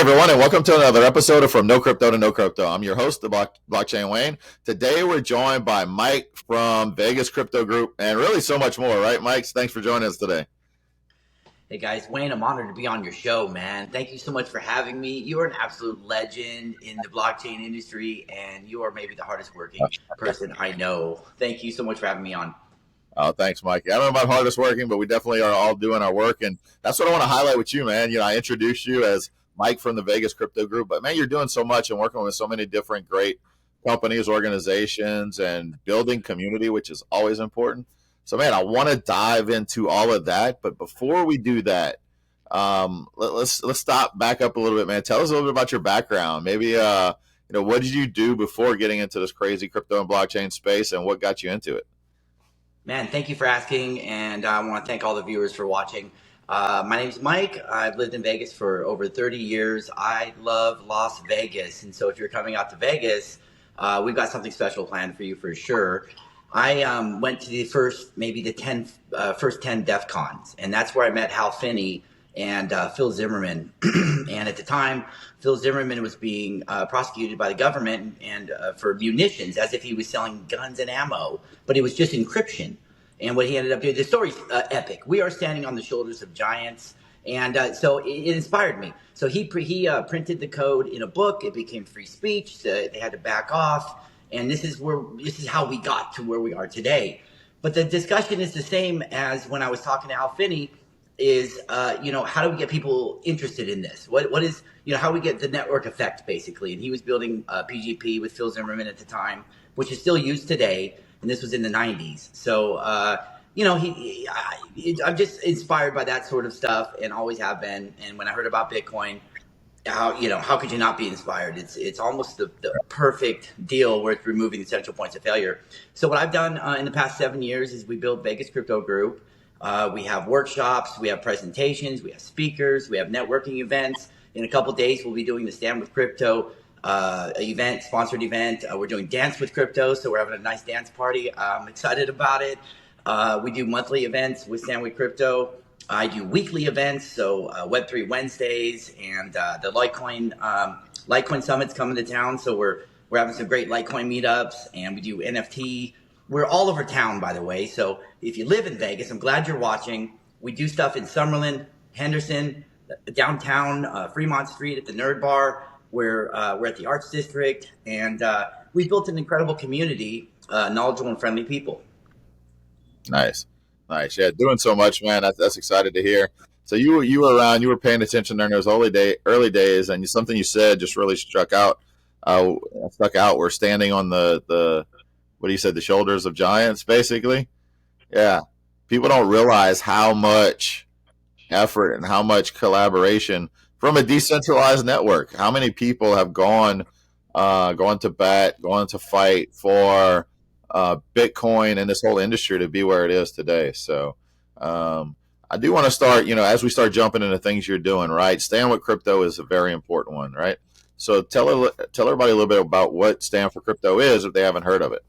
everyone, and welcome to another episode of From No Crypto to No Crypto. I'm your host, the Blockchain Wayne. Today, we're joined by Mike from Vegas Crypto Group, and really so much more, right, Mike? Thanks for joining us today. Hey guys, Wayne, I'm honored to be on your show, man. Thank you so much for having me. You are an absolute legend in the blockchain industry, and you are maybe the hardest working person I know. Thank you so much for having me on. Oh, thanks, Mike. I don't know about hardest working, but we definitely are all doing our work, and that's what I want to highlight with you, man. I introduced you as Mike from the Vegas Crypto Group, but man, you're doing so much and working with so many different great companies, organizations, and building community, which is always important. So, man, I want to dive into all of that, but before we do that, let's stop back up a little bit, man. Tell us a little bit about your background. Maybe, what did you do before getting into this crazy crypto and blockchain space, and what got you into it? Man, thank you for asking, and I want to thank all the viewers for watching. My name's Mike. I've lived in Vegas for over 30 years. I love Las Vegas, and so if you're coming out to Vegas, we've got something special planned for you for sure. I went to the first 10 DEF CONs, and that's where I met Hal Finney and Phil Zimmerman. And at the time, Phil Zimmerman was being prosecuted by the government and for munitions, as if he was selling guns and ammo, but it was just encryption. And what he ended up doing, the story's epic. We are standing on the shoulders of giants. And so it inspired me. So he printed the code in a book. It became free speech. They had to back off. And this is how we got to where we are today. But the discussion is the same as when I was talking to Hal Finney. Is how do we get people interested in this? What is how we get the network effect basically? And he was building PGP with Phil Zimmerman at the time, which is still used today. And this was in the 90s. So I'm just inspired by that sort of stuff, and always have been. And when I heard about Bitcoin, how could you not be inspired? It's almost the perfect deal where it's removing the central points of failure. So what I've done in the past 7 years is we built Vegas Crypto Group. We have workshops, we have presentations, we have speakers, we have networking events. In a couple of days, we'll be doing the Stand with Crypto event, sponsored event. We're doing Dance with Crypto, so we're having a nice dance party. I'm excited about it. We do monthly events with Stand with Crypto. I do weekly events, so Web3 Wednesdays and the Litecoin Summit's coming to town. So we're having some great Litecoin meetups, and we do NFT. We're all over town, by the way. So if you live in Vegas, I'm glad you're watching. We do stuff in Summerlin, Henderson, downtown, Fremont Street at the Nerd Bar. We're at the Arts District, and we built an incredible community, knowledgeable and friendly people. Nice. Yeah, doing so much, man. That's excited to hear. So you were around, you were paying attention during those early days, and something you said just really stuck out. We're standing on the what you said, the shoulders of giants, basically. Yeah. People don't realize how much effort and how much collaboration from a decentralized network. How many people have gone to bat, gone to fight for Bitcoin and this whole industry to be where it is today. So I do want to start, as we start jumping into things you're doing, right? Stand with Crypto is a very important one, right? So tell everybody a little bit about what Stand for Crypto is if they haven't heard of it.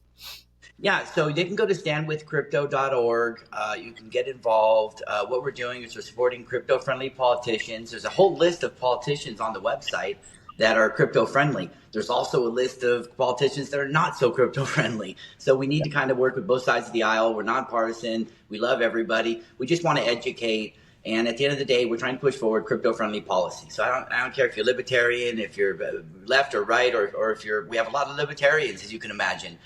Yeah, so they can go to standwithcrypto.org. You can get involved. What we're doing is we're supporting crypto-friendly politicians. There's a whole list of politicians on the website that are crypto-friendly. There's also a list of politicians that are not so crypto-friendly. So we need to kind of work with both sides of the aisle. We're nonpartisan. We love everybody. We just want to educate. And at the end of the day, we're trying to push forward crypto-friendly policy. So I don't care if you're libertarian, if you're left or right, or if we have a lot of libertarians, as you can imagine,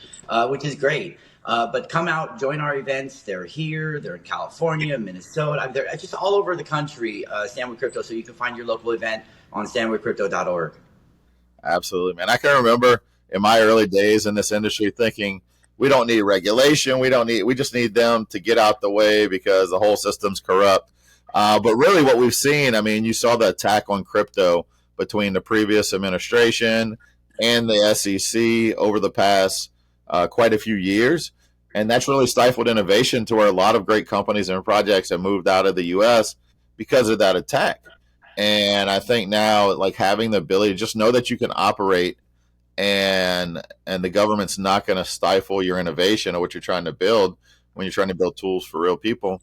which is great. But come out, join our events. They're here. They're in California, Minnesota. They're just all over the country, Stand with Crypto. So you can find your local event on standwithcrypto.org. Absolutely, man. I can remember in my early days in this industry thinking, we don't need regulation. We just need them to get out the way because the whole system's corrupt. But really what we've seen, you saw the attack on crypto between the previous administration and the SEC over the past quite a few years. And that's really stifled innovation to where a lot of great companies and projects have moved out of the U.S. because of that attack. And I think now, like, having the ability to just know that you can operate and the government's not going to stifle your innovation or what you're trying to build when you're trying to build tools for real people.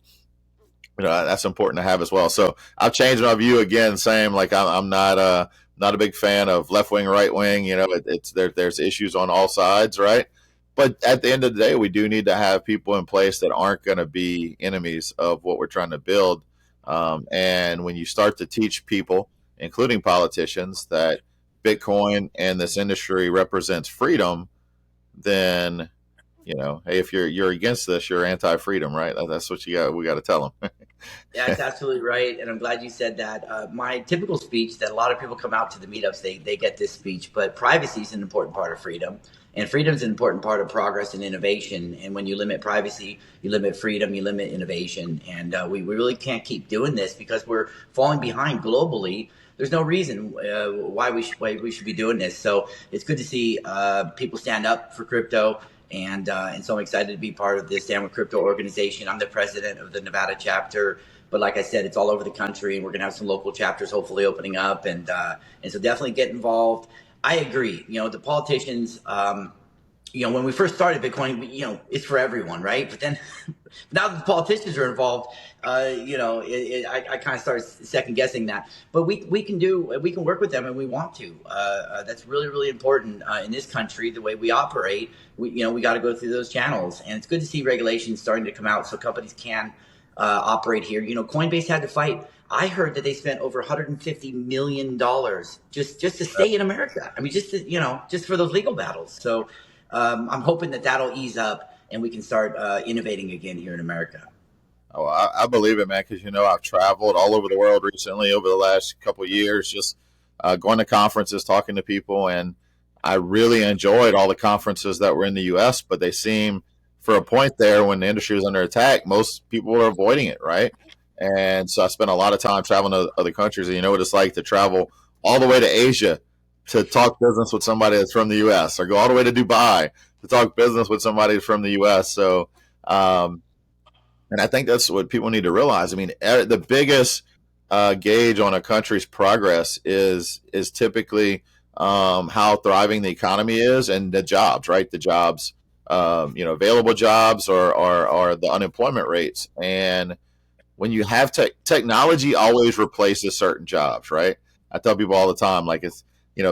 That's important to have as well. So I'll change my view again, saying like I'm not not a big fan of left wing, right wing. It's there. There's issues on all sides, right? But at the end of the day, we do need to have people in place that aren't going to be enemies of what we're trying to build. And when you start to teach people, including politicians, that Bitcoin and this industry represents freedom, then hey, if you're against this, you're anti-freedom, right? That's what you got. We got to tell them. That's absolutely right, and I'm glad you said that. My typical speech that a lot of people come out to the meetups, they get this speech, but privacy is an important part of freedom, and freedom is an important part of progress and innovation. And when you limit privacy, you limit freedom, you limit innovation, and we really can't keep doing this because we're falling behind globally. There's no reason why we should be doing this. So it's good to see people stand up for crypto. And so I'm excited to be part of this Stand with Crypto organization. I'm the president of the Nevada chapter. But like I said, it's all over the country, and we're going to have some local chapters hopefully opening up, and so definitely get involved. I agree. The politicians. When we first started Bitcoin, it's for everyone, right? But then now that the politicians are involved, I kind of started second guessing that. But we can work with them, and we want to. That's really, really important in this country, the way we operate. We got to go through those channels, and it's good to see regulations starting to come out so companies can operate here. Coinbase had to fight. I heard that they spent over $150 million just to stay in America. I mean, just for those legal battles. So I'm hoping that that'll ease up and we can start innovating again here in America. Oh, I believe it, man, because I've traveled all over the world recently over the last couple of years, just going to conferences, talking to people, and I really enjoyed all the conferences that were in the U.S. But they seem, for a point there, when the industry was under attack, most people were avoiding it, right? And so I spent a lot of time traveling to other countries, and you know what it's like to travel all the way to Asia to talk business with somebody that's from the U.S., or go all the way to Dubai to talk business with somebody from the U.S. So, and I think that's what people need to realize. I mean, the biggest gauge on a country's progress is typically how thriving the economy is, and the jobs, right? The jobs, available jobs, or the unemployment rates. And when you have technology, always replaces certain jobs, right? I tell people all the time, like, it's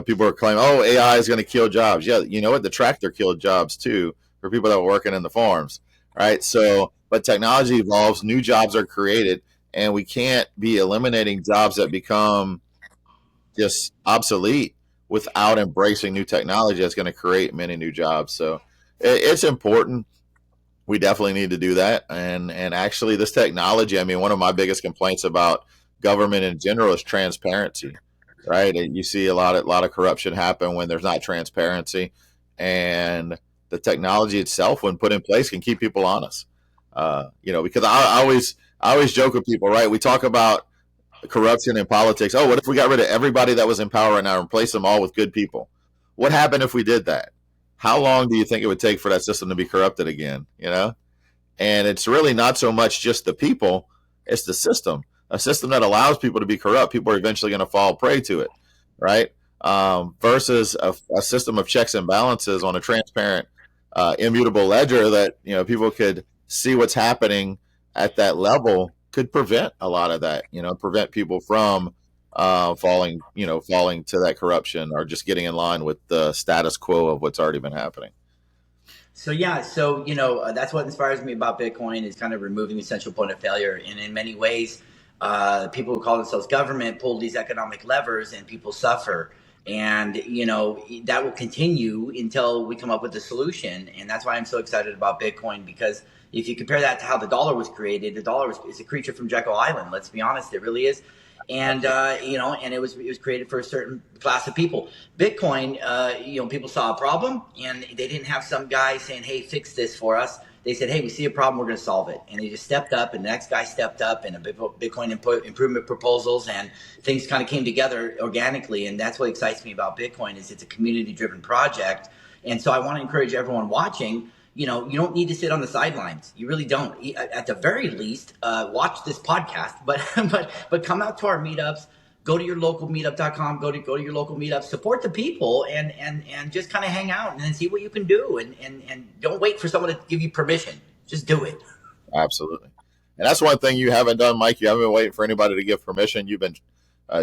people are claiming, oh, AI is going to kill jobs. Yeah, you know what? The tractor killed jobs too for people that were working in the farms, right? So, but technology evolves, new jobs are created, and we can't be eliminating jobs that become just obsolete without embracing new technology that's going to create many new jobs. So it's important. We definitely need to do that. And actually, this technology, I mean, one of my biggest complaints about government in general is transparency, right? You see a lot of corruption happen when there's not transparency, and the technology itself, when put in place, can keep people honest. Because I always joke with people, right? We talk about corruption in politics. Oh, what if we got rid of everybody that was in power right now and replace them all with good people? What happened if we did that? How long do you think it would take for that system to be corrupted again? And it's really not so much just the people, it's the system. A system that allows people to be corrupt, people are eventually going to fall prey to it, right? Versus a system of checks and balances on a transparent, immutable ledger that people could see what's happening at that level, could prevent a lot of that. Prevent people from falling to that corruption, or just getting in line with the status quo of what's already been happening. So yeah, that's what inspires me about Bitcoin, is kind of removing the central point of failure. And in many ways, people who call themselves government pull these economic levers, and people suffer. And that will continue until we come up with a solution. And that's why I'm so excited about Bitcoin, because if you compare that to how the dollar was created, the dollar is a creature from Jekyll Island. Let's be honest, it really is. And and it was created for a certain class of people. Bitcoin, people saw a problem, and they didn't have some guy saying, "Hey, fix this for us." They said, "Hey, we see a problem, we're going to solve it." And they just stepped up, and the next guy stepped up, and a Bitcoin improvement proposals, and things kind of came together organically. And that's what excites me about Bitcoin, is it's a community-driven project. And so I want to encourage everyone watching. You don't need to sit on the sidelines. You really don't. At the very least, watch this podcast, but come out to our meetups. Go to your local meetup.com. Go to your local meetup. Support the people, and just kind of hang out and then see what you can do. And don't wait for someone to give you permission. Just do it. Absolutely. And that's one thing you haven't done, Mike. You haven't been waiting for anybody to give permission. You've been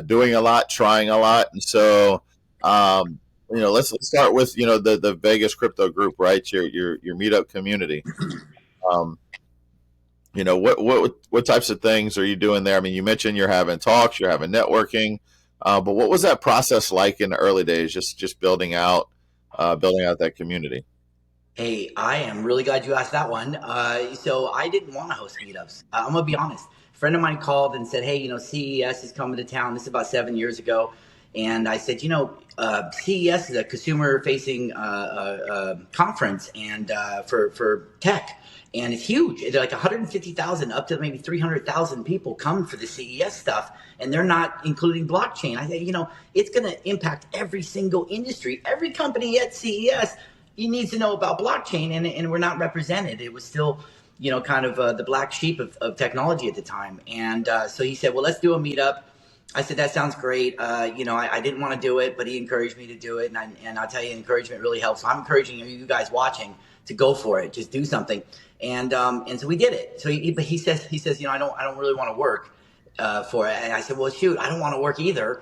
doing a lot, trying a lot. And so, let's start with the Vegas crypto group, right? Your meetup community. Um, what types of things are you doing there? I mean, you mentioned you're having talks, you're having networking, but what was that process like in the early days? Just building out that community. Hey, I am really glad you asked that one. So I didn't want to host meetups. I'm gonna be honest. A friend of mine called and said, "Hey, CES is coming to town." This is about 7 years ago, and I said, CES is a consumer-facing conference, and for tech, and it's huge. It's like 150,000 up to maybe 300,000 people come for the CES stuff, and they're not including blockchain. I said, it's going to impact every single industry, every company at CES. He needs to know about blockchain, and we're not represented. It was still, kind of the black sheep of technology at the time. And so he said, well, let's do a meetup. I said, that sounds great. I didn't want to do it, but he encouraged me to do it. And I'll tell you, encouragement really helps. So I'm encouraging you guys watching to go for it. Just do something. And so we did it. So he says, I don't really want to work for it. And I said, well, shoot, I don't want to work either.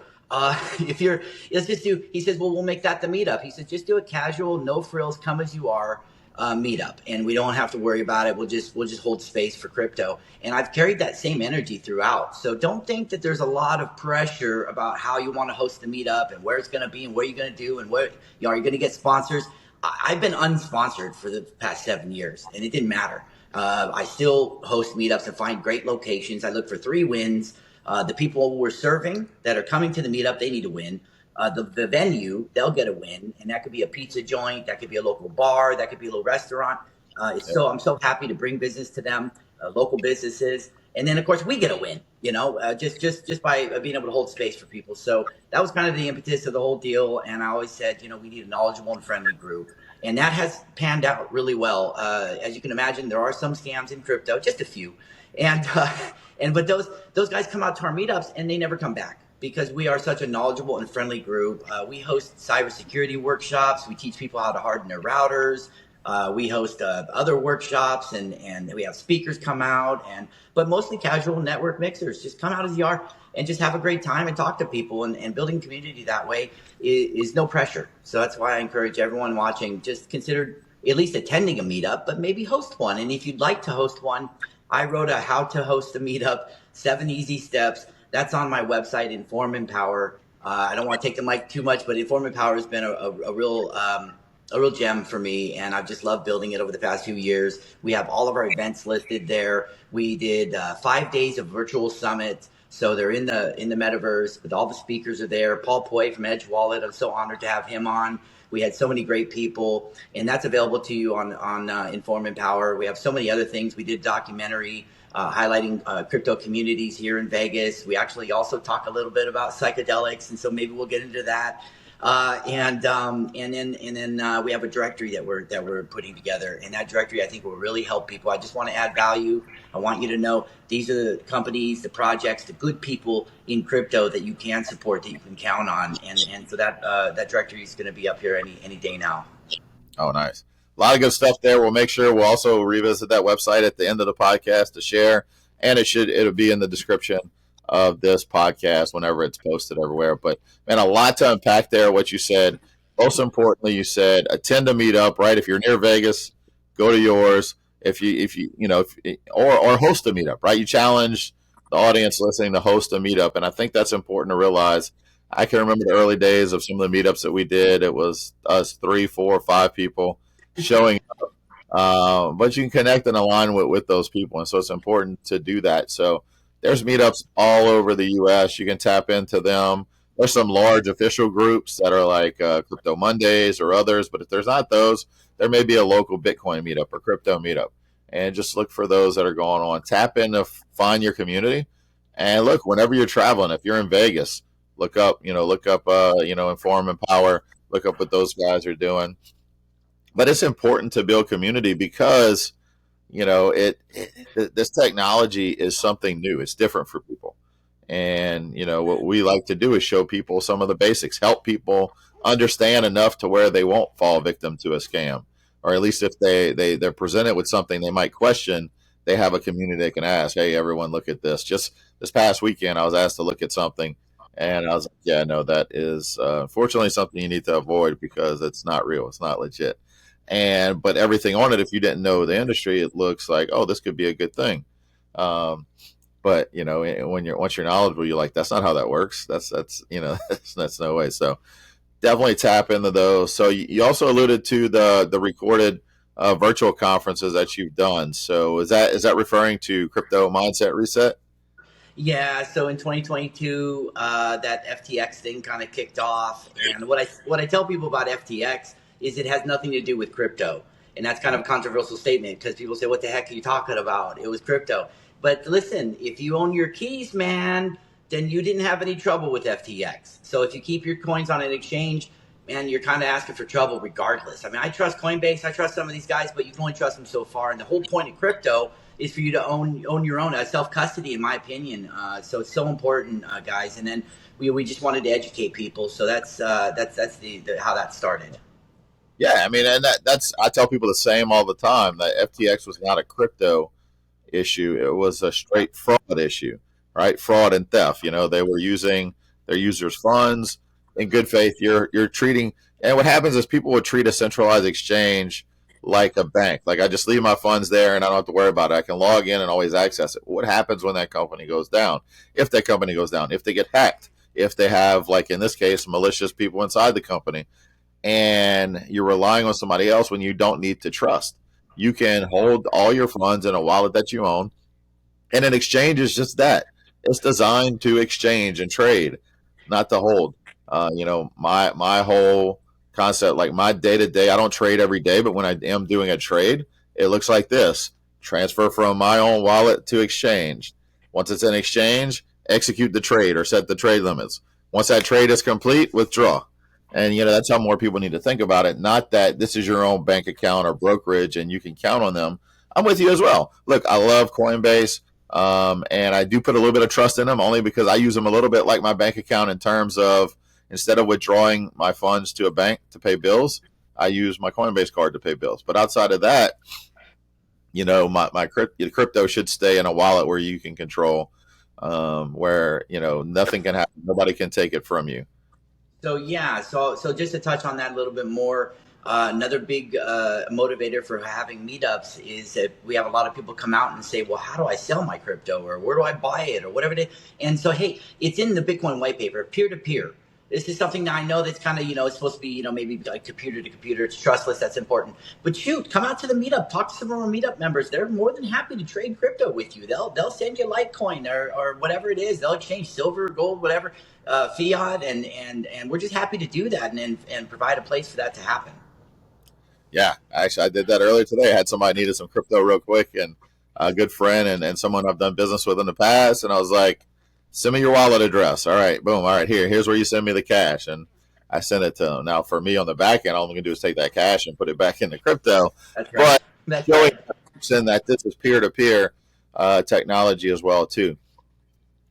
If you're, let's just do, he says, well, we'll make that the meetup. He says, just do a casual, no frills, come as you are meetup. And we don't have to worry about it. We'll just hold space for crypto. And I've carried that same energy throughout. So don't think that there's a lot of pressure about how you want to host the meetup and where it's going to be and what you're going to do and what, are you going to get sponsors? I've been unsponsored for the past 7 years and it didn't matter. I still host meetups and find great locations. I look for 3 wins. The people we're serving that are coming to the meetup, they need to win. The venue, they'll get a win, and that could be a pizza joint, that could be a local bar, that could be a little restaurant. I'm so happy to bring business to them, local businesses, and then of course we get a win. Just by being able to hold space for people. So that was kind of the impetus of the whole deal. And I always said, we need a knowledgeable and friendly group, and that has panned out really well. As you can imagine, there are some scams in crypto, just a few, but those guys come out to our meetups and they never come back because we are such a knowledgeable and friendly group. We host cybersecurity workshops. We teach people how to harden their routers. We host other workshops and we have speakers come out, but mostly casual network mixers. Just come out as you are and just have a great time and talk to people, and building community that way is no pressure. So that's why I encourage everyone watching, just consider at least attending a meetup, but maybe host one. And if you'd like to host one, I wrote a how to host a meetup, 7 easy steps. That's on my website, Inform Empower. I don't want to take the mic too much, but Inform Empower has been a real gem for me, and I've just loved building it over the past few years. We have all of our events listed there. We did 5 days of virtual summit, so they're in the metaverse, but all the speakers are there. Paul Poi from Edge Wallet, I'm so honored to have him on. We had so many great people, and that's available to you on Inform Empower. We have so many other things. We did a documentary highlighting crypto communities here in Vegas. We actually also talk a little bit about psychedelics, and so maybe we'll get into that. And then we have a directory that we're putting together, and that directory I think will really help people. I just want to add value. I want you to know these are the companies, the projects, the good people in crypto that you can support, that you can count on, and so that directory is going to be up here any day now. Oh, nice. A lot of good stuff there. We'll make sure we'll also revisit that website at the end of the podcast to share, and it'll be in the description of this podcast whenever it's posted everywhere. But man, a lot to unpack there. What you said, most importantly, you said attend a meetup. Right, if you're near Vegas, go to yours. If or host a meetup. Right, you challenge the audience listening to host a meetup, and I think that's important to realize. I can remember the early days of some of the meetups that we did. It was us 3, 4, 5 people showing up, but you can connect and align with those people, and so it's important to do that. So there's meetups all over the U.S. You can tap into them. There's some large official groups that are like Crypto Mondays or others, but if there's not those, there may be a local Bitcoin meetup or crypto meetup, and just look for those that are going on. Tap in to find your community, and look, whenever you're traveling, if you're in Vegas, look up Inform Empower, look up what those guys are doing. But it's important to build community because this technology is something new. It's different for people, and what we like to do is show people some of the basics, help people understand enough to where they won't fall victim to a scam, or at least if they're presented with something they might question, they have a community they can ask. Hey, everyone, look at this. Just this past weekend, I was asked to look at something. And I was like, yeah, no, that is unfortunately something you need to avoid because it's not real. It's not legit. And but everything on it, if you didn't know the industry, it looks like, oh, this could be a good thing. Um, but when you're once you're knowledgeable, you're like, that's not how that works. That's that's no way. So definitely tap into those. So you also alluded to the recorded virtual conferences that you've done. So is that referring to Crypto Mindset Reset? Yeah, so in 2022, that FTX thing kind of kicked off, and what I tell people about FTX is it has nothing to do with crypto, and that's kind of a controversial statement because people say, "What the heck are you talking about? It was crypto." But listen, if you own your keys, man, then you didn't have any trouble with FTX. So if you keep your coins on an exchange, man, you're kind of asking for trouble regardless. I mean, I trust Coinbase, I trust some of these guys, but you can only trust them so far. And the whole point of crypto is for you to own your own self custody, in my opinion. So it's so important, guys. And then we just wanted to educate people. So that's the how that started. Yeah, I mean, and that's I tell people the same all the time that FTX was not a crypto issue. It was a straight fraud issue, right? Fraud and theft. They were using their users' funds in good faith. You're treating, and what happens is people would treat a centralized exchange like a bank. Like I just leave my funds there and I don't have to worry about it. I can log in and always access it. What happens when that company goes down? If that company goes down, if they get hacked, if they have, like in this case, malicious people inside the company, and you're relying on somebody else when you don't need to trust. You can hold all your funds in a wallet that you own, and an exchange is just that. It's designed to exchange and trade, not to hold. My whole concept, like my day to day, I don't trade every day, but when I am doing a trade, it looks like this: transfer from my own wallet to exchange. Once it's in exchange, execute the trade or set the trade limits. Once that trade is complete, withdraw. And that's how more people need to think about it. Not that this is your own bank account or brokerage and you can count on them. I'm with you as well. Look, I love Coinbase. And I do put a little bit of trust in them only because I use them a little bit like my bank account in terms of instead of withdrawing my funds to a bank to pay bills, I use my Coinbase card to pay bills. But outside of that, my crypto should stay in a wallet where you can control, where nothing can happen, nobody can take it from you. So yeah, so just to touch on that a little bit more, another big motivator for having meetups is that we have a lot of people come out and say, "Well, how do I sell my crypto, or where do I buy it, or whatever it is?" And so, hey, it's in the Bitcoin white paper, peer to peer. This is something that I know that's kind of it's supposed to be maybe like computer to computer. It's trustless. That's important. But shoot, come out to the meetup. Talk to some of our meetup members. They're more than happy to trade crypto with you. They'll send you Litecoin or whatever it is. They'll exchange silver, gold, whatever, fiat, and we're just happy to do that and provide a place for that to happen. Yeah, actually, I did that earlier today. I had somebody needed some crypto real quick, and a good friend and someone I've done business with in the past. And I was like, send me your wallet address. All right, boom. All right, here's where you send me the cash. And I sent it to them. Now, for me on the back end, all I'm going to do is take that cash and put it back into crypto. That's right. But That's showing right. that this is peer to peer technology as well too,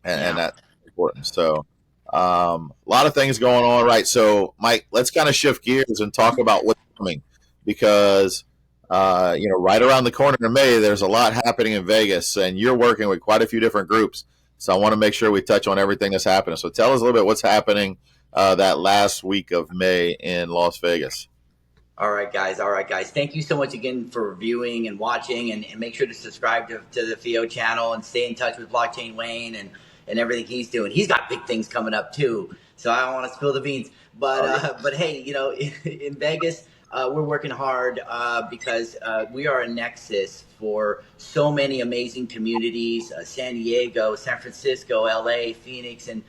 and Yeah. that's important. So a lot of things going on, right? So, Mike, let's kind of shift gears and talk about what's coming because right around the corner in May, there's a lot happening in Vegas, and you're working with quite a few different groups. So I want to make sure we touch on everything that's happening. So tell us a little bit what's happening that last week of May in Las Vegas. All right, guys. All right, guys. Thank you so much again for viewing and watching, and make sure to subscribe to the Theo channel and stay in touch with Blockchain Wayne and everything he's doing. He's got big things coming up too, so I don't want to spill the beans. But Oh, yeah. but hey, in Vegas, we're working hard because we are a nexus for so many amazing communities: San Diego, San Francisco, LA, Phoenix, and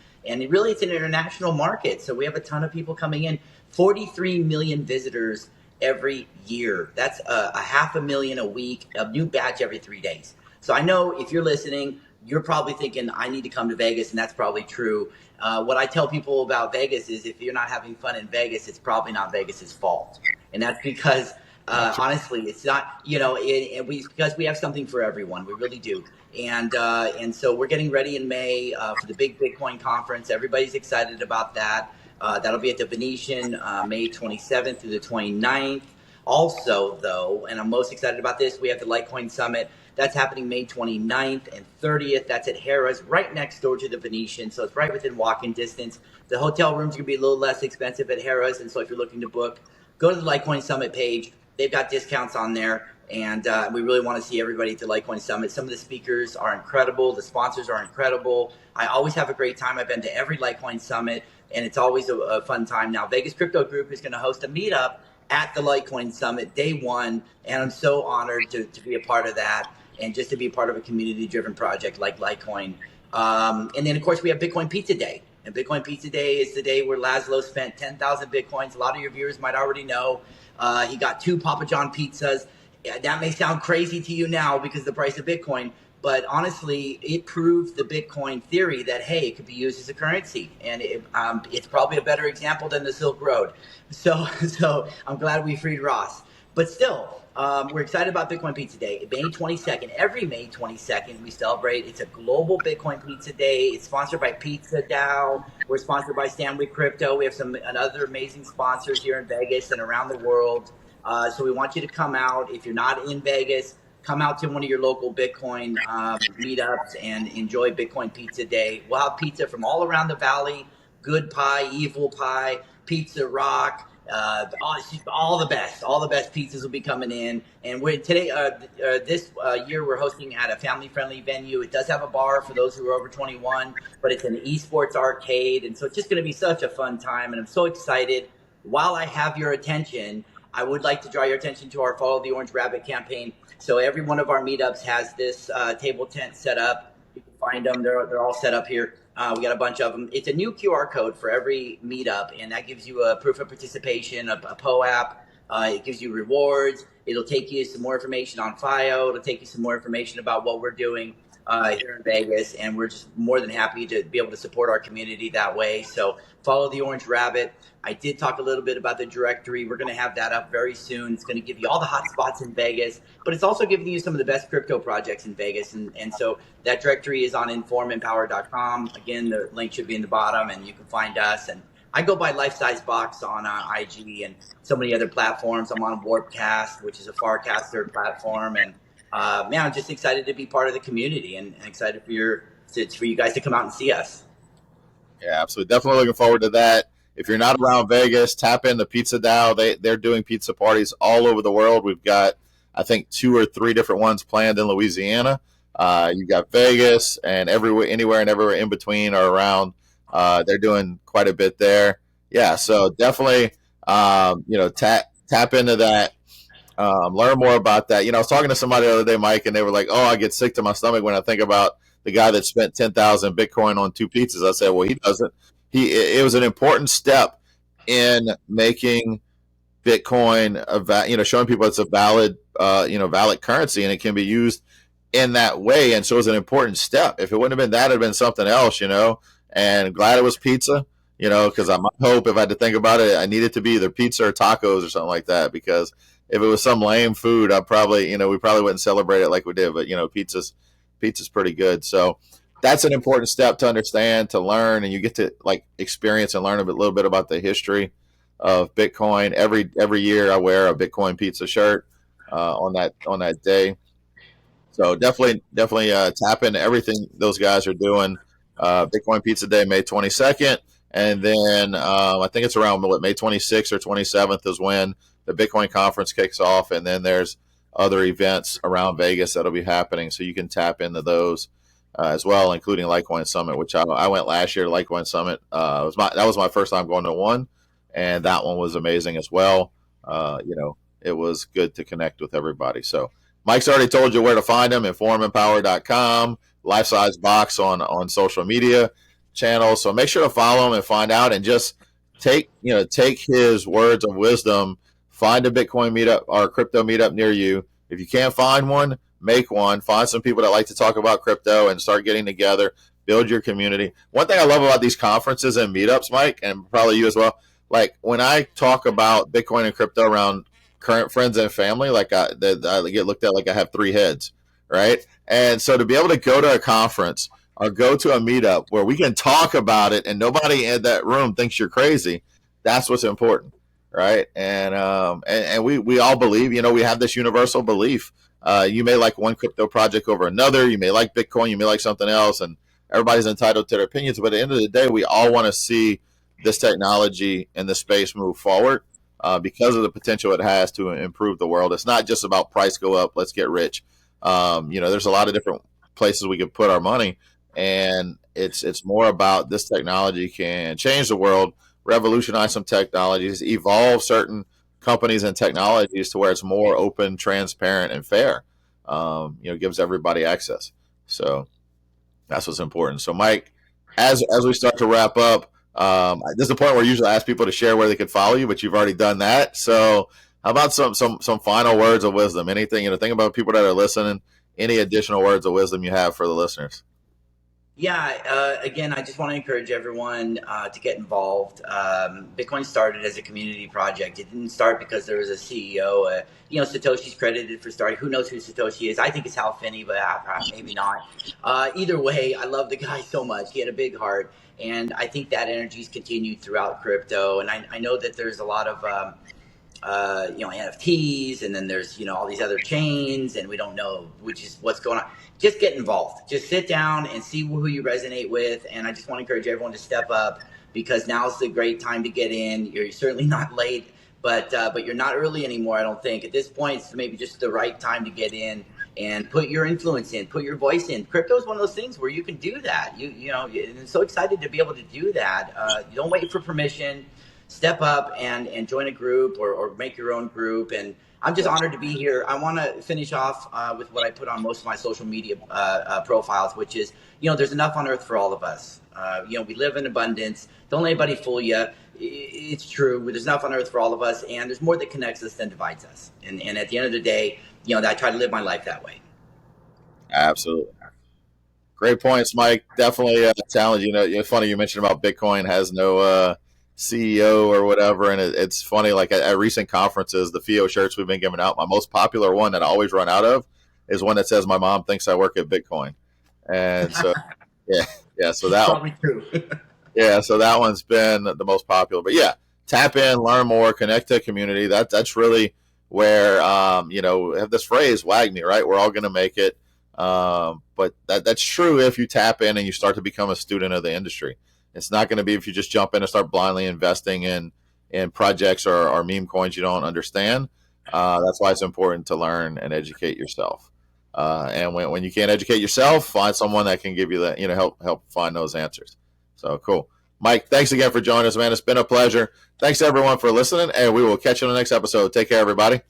really it's an international market. So we have a ton of people coming in. 43 million visitors every year. That's a 500,000 a week, a new batch every 3 days. So I know if you're listening, you're probably thinking, I need to come to Vegas, and that's probably true. What I tell people about Vegas is if you're not having fun in Vegas, it's probably not Vegas's fault. And that's because, honestly, it's not, because we have something for everyone. We really do. And so we're getting ready in May for the big Bitcoin conference. Everybody's excited about that. That'll be at the Venetian May 27th through the 29th. Also, though, and I'm most excited about this, we have the Litecoin Summit. That's happening May 29th and 30th. That's at Harrah's, right next door to the Venetian. So it's right within walking distance. The hotel rooms are going to be a little less expensive at Harrah's. And so if you're looking to book, go to the Litecoin Summit page. They've got discounts on there. And we really want to see everybody at the Litecoin Summit. Some of the speakers are incredible. The sponsors are incredible. I always have a great time. I've been to every Litecoin Summit, and it's always a fun time. Now, Vegas Crypto Group is going to host a meetup at the Litecoin Summit day one, and I'm so honored to be a part of that and just to be a part of a community-driven project like Litecoin. And then, of course, we have Bitcoin Pizza Day. And Bitcoin Pizza Day is the day where Laszlo spent 10,000 Bitcoins. A lot of your viewers might already know. He got 2 Papa John pizzas. Yeah, that may sound crazy to you now because of the price of Bitcoin, but honestly, it proved the Bitcoin theory that, hey, it could be used as a currency. And it's probably a better example than the Silk Road. So I'm glad we freed Ross. But still, we're excited about Bitcoin Pizza Day. May 22nd, every May 22nd, we celebrate. It's a global Bitcoin Pizza Day. It's sponsored by Pizza DAO. We're sponsored by Stanley Crypto. We have some other amazing sponsors here in Vegas and around the world. So we want you to come out. If you're not in Vegas, come out to one of your local Bitcoin meetups and enjoy Bitcoin Pizza Day. We'll have pizza from all around the valley, good pie, evil pie, pizza rock, all the best. All the best pizzas will be coming in. And this year we're hosting at a family-friendly venue. It does have a bar for those who are over 21, but it's an esports arcade. And so it's just going to be such a fun time. And I'm so excited. While I have your attention, I would like to draw your attention to our Follow the Orange Rabbit campaign. So every one of our meetups has this table tent set up. You can find them. They're all set up here. We got a bunch of them. It's a new QR code for every meetup, and that gives you a proof of participation, a POAP. It gives you rewards. It'll take you some more information on FIO. It'll take you some more information about what we're doing here in Vegas, and we're just more than happy to be able to support our community that way. So follow the Orange Rabbit. I did talk a little bit about the directory. We're going to have that up very soon. It's going to give you all the hot spots in Vegas, but it's also giving you some of the best crypto projects in Vegas. And so that directory is on informempower.com. Again, the link should be in the bottom, and you can find us. And I go by Life Size Box on IG and so many other platforms. I'm on Warpcast, which is a Farcaster platform. And man, I'm just excited to be part of the community and excited for you guys to come out and see us. Yeah, absolutely. Definitely looking forward to that. If you're not around Vegas, tap into Pizza DAO. They're doing pizza parties all over the world. We've got, I think, 2 or 3 different ones planned in Louisiana. You've got Vegas and anywhere and everywhere in between or around. They're doing quite a bit there. Yeah, so definitely, tap into that. Learn more about that. I was talking to somebody the other day, Mike, and they were like, "Oh, I get sick to my stomach when I think about the guy that spent 10,000 Bitcoin on 2 pizzas." I said, "Well, he doesn't. It was an important step in making Bitcoin showing people it's a valid currency and it can be used in that way. And so it was an important step. If it wouldn't have been that, it'd been something else, And glad it was pizza, because I might hope if I had to think about it, I needed to be either pizza or tacos or something like that. Because if it was some lame food, we probably wouldn't celebrate it like we did. But pizza's pretty good. So that's an important step to understand, to learn, and you get to experience and learn a little bit about the history of Bitcoin. Every year I wear a Bitcoin pizza shirt on that day. So definitely tap into everything those guys are doing. Bitcoin Pizza Day, May 22nd, and then I think it's around May 26th or 27th is when the Bitcoin conference kicks off, and then there's other events around Vegas that'll be happening, so you can tap into those as well, including Litecoin Summit, which I went last year to Litecoin Summit. That was my first time going to one, and that one was amazing as well. It was good to connect with everybody. So Mike's already told you where to find him: informempower.com, Life Size Box on social media channels. So make sure to follow him and find out, and just take his words of wisdom. Find a Bitcoin meetup or a crypto meetup near you. If you can't find one, make one. Find some people that like to talk about crypto and start getting together. Build your community. One thing I love about these conferences and meetups, Mike, and probably you as well, like when I talk about Bitcoin and crypto around current friends and family, I get looked at like I have 3 heads, right? And so to be able to go to a conference or go to a meetup where we can talk about it and nobody in that room thinks you're crazy, that's what's important, right? And we all believe, we have this universal belief. You may like one crypto project over another. You may like Bitcoin. You may like something else, and everybody's entitled to their opinions. But at the end of the day, we all want to see this technology and this space move forward because of the potential it has to improve the world. It's not just about price go up, let's get rich. There's a lot of different places we could put our money, and it's more about this technology can change the world, revolutionize some technologies, evolve certain companies and technologies to where it's more open, transparent, and fair. Gives everybody access. So that's what's important. So, Mike, as we start to wrap up, this is the point where I usually ask people to share where they could follow you, but you've already done that. So, how about some final words of wisdom? Anything, think about people that are listening. Any additional words of wisdom you have for the listeners? Yeah, again, I just want to encourage everyone to get involved. Bitcoin started as a community project. It didn't start because there was a CEO. Satoshi's credited for starting. Who knows who Satoshi is? I think it's Hal Finney, but maybe not. Either way, I love the guy so much. He had a big heart, and I think that energy's continued throughout crypto. And I know that there's a lot of NFTs, and then there's all these other chains, and we don't know which is what's going on. Just get involved. Just sit down and see who you resonate with. And I just want to encourage everyone to step up, because now's the great time to get in. You're certainly not late, but you're not early anymore. I don't think at this point it's maybe just the right time to get in and put your influence in, put your voice in. Crypto is one of those things where you can do that. And I'm so excited to be able to do that. You don't wait for permission. Step up and join a group or make your own group. And I'm just honored to be here. I want to finish off with what I put on most of my social media profiles, which is, there's enough on earth for all of us. We live in abundance. Don't let anybody fool you. It's true. There's enough on earth for all of us, and there's more that connects us than divides us. And at the end of the day, I try to live my life that way. Absolutely. Great points, Mike. Definitely a challenge. It's funny you mentioned about Bitcoin has no CEO or whatever, and it's funny. Like at recent conferences, the FIO shirts we've been giving out, my most popular one that I always run out of is one that says "My mom thinks I work at Bitcoin," and so yeah, yeah. So that Probably true. yeah, so that one's been the most popular. But yeah, tap in, learn more, connect to a community. That's really where have this phrase "wag me," right? We're all going to make it. But that's true if you tap in and you start to become a student of the industry. It's not going to be if you just jump in and start blindly investing in projects or meme coins you don't understand. That's why it's important to learn and educate yourself. And when you can't educate yourself, find someone that can give you that, help find those answers. So cool. Mike, thanks again for joining us, man. It's been a pleasure. Thanks everyone for listening, and we will catch you on the next episode. Take care, everybody.